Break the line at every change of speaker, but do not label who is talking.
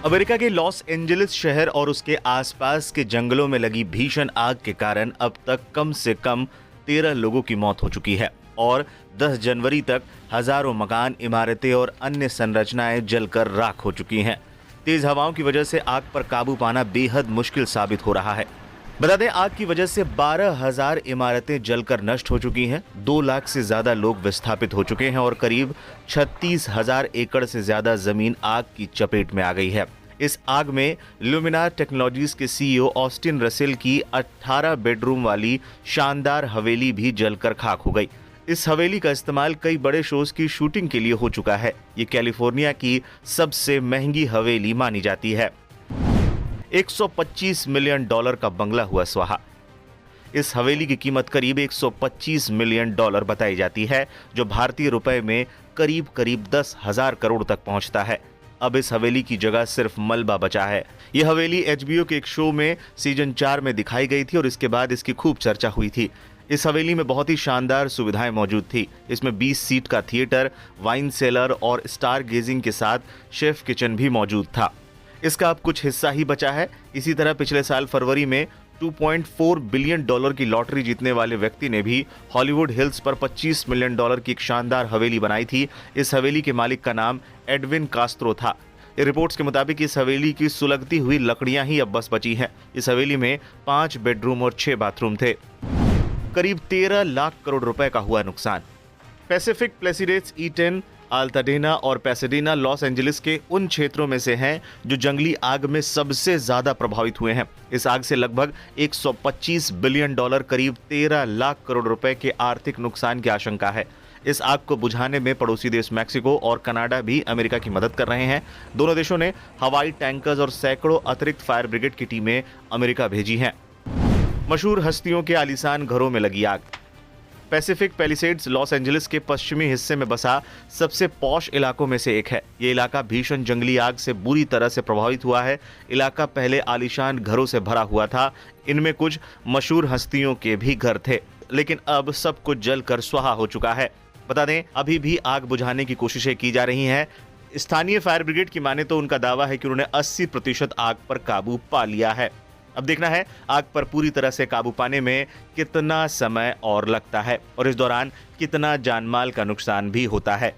America के Los Angeles शहर और उसके आसपास के जंगलों में लगी भीषण आग के कारण अब तक कम से कम 13 लोगों की मौत हो चुकी है और 10 जनवरी तक हजारों मकान, इमारतें और अन्य संरचनाएं जलकर राख हो चुकी हैं। तेज हवाओं की वजह से आग पर काबू पाना बेहद मुश्किल साबित हो रहा है। बता दें, आग की वजह से 12,000 इमारतें जलकर नष्ट हो चुकी हैं, 2 लाख से ज्यादा लोग विस्थापित हो चुके हैं और करीब 36,000 एकड़ से ज्यादा जमीन आग की चपेट में आ गई है। इस आग में ल्यूमिनार टेक्नोलॉजीज के सीईओ ऑस्टिन रसेल की 18 बेडरूम वाली शानदार हवेली भी जलकर खाक हो गई। इस हवेली का इस्तेमाल कई बड़े शोज की शूटिंग के लिए हो चुका है। ये कैलिफोर्निया की सबसे महंगी हवेली मानी जाती है। $125 मिलियन का बंगला हुआ स्वाहा। इस हवेली की कीमत करीब $125 मिलियन बताई जाती है, जो भारतीय रुपए में करीब 10,000 करोड़ तक पहुंचता है। अब इस हवेली की जगह सिर्फ मलबा बचा है। यह हवेली HBO के एक शो में सीजन 4 में दिखाई गई थी और इसके बाद इसकी खूब चर्चा हुई थी। इस हवेली में बहुत ही शानदार सुविधाएं मौजूद थी। इसमें 20 सीट का थिएटर, वाइन सेलर और स्टार गेजिंग के साथ शेफ किचन भी मौजूद था। इसका अब कुछ हिस्सा ही बचा है। इसी तरह पिछले साल फरवरी में $2.4 बिलियन की लॉटरी जीतने वाले व्यक्ति ने भी हॉलीवुड हिल्स पर $25 मिलियन की एक शानदार हवेली बनाई थी। इस हवेली के मालिक का नाम एडविन कास्त्रो था। रिपोर्ट्स के मुताबिक इस हवेली की सुलगती हुई लकड़ियां ही अब बस बची हैं। इस हवेली में 5 बेडरूम और 6 बाथरूम थे। करीब 13 लाख करोड़ रुपए का हुआ नुकसान। पैसिफिक प्लेसिडेट्स, ईटन, अल्ताडेना और पैसेडेना लॉस एंजलिस के उन क्षेत्रों में से हैं जो जंगली आग में सबसे ज्यादा प्रभावित हुए हैं। इस आग से लगभग $125 बिलियन, करीब 13 लाख करोड़ रुपए के आर्थिक नुकसान की आशंका है। इस आग को बुझाने में पड़ोसी देश मैक्सिको और कनाडा भी अमेरिका की मदद कर रहे हैं। दोनों देशों ने हवाई टैंकर्स और सैकड़ों अतिरिक्त फायर ब्रिगेड की टीमें अमेरिका भेजी हैं। मशहूर हस्तियों के आलीशान घरों में लगी आग। पैसिफिक पैलिसेड्स लॉस एंजलिस के पश्चिमी हिस्से में बसा सबसे पॉश इलाकों में से एक है। ये इलाका भीषण जंगली आग से बुरी तरह से प्रभावित हुआ है। इलाका पहले आलीशान घरों से भरा हुआ था। इनमें कुछ मशहूर हस्तियों के भी घर थे, लेकिन अब सब कुछ जलकर स्वाहा हो चुका है। बता दें, अभी भी आग बुझाने की कोशिशें की जा रही हैं। स्थानीय फायर ब्रिगेड की माने तो उनका दावा है कि उन्होंने 80% आग पर काबू पा लिया है। अब देखना है आग पर पूरी तरह से काबू पाने में कितना समय और लगता है और इस दौरान कितना जानमाल का नुकसान भी होता है।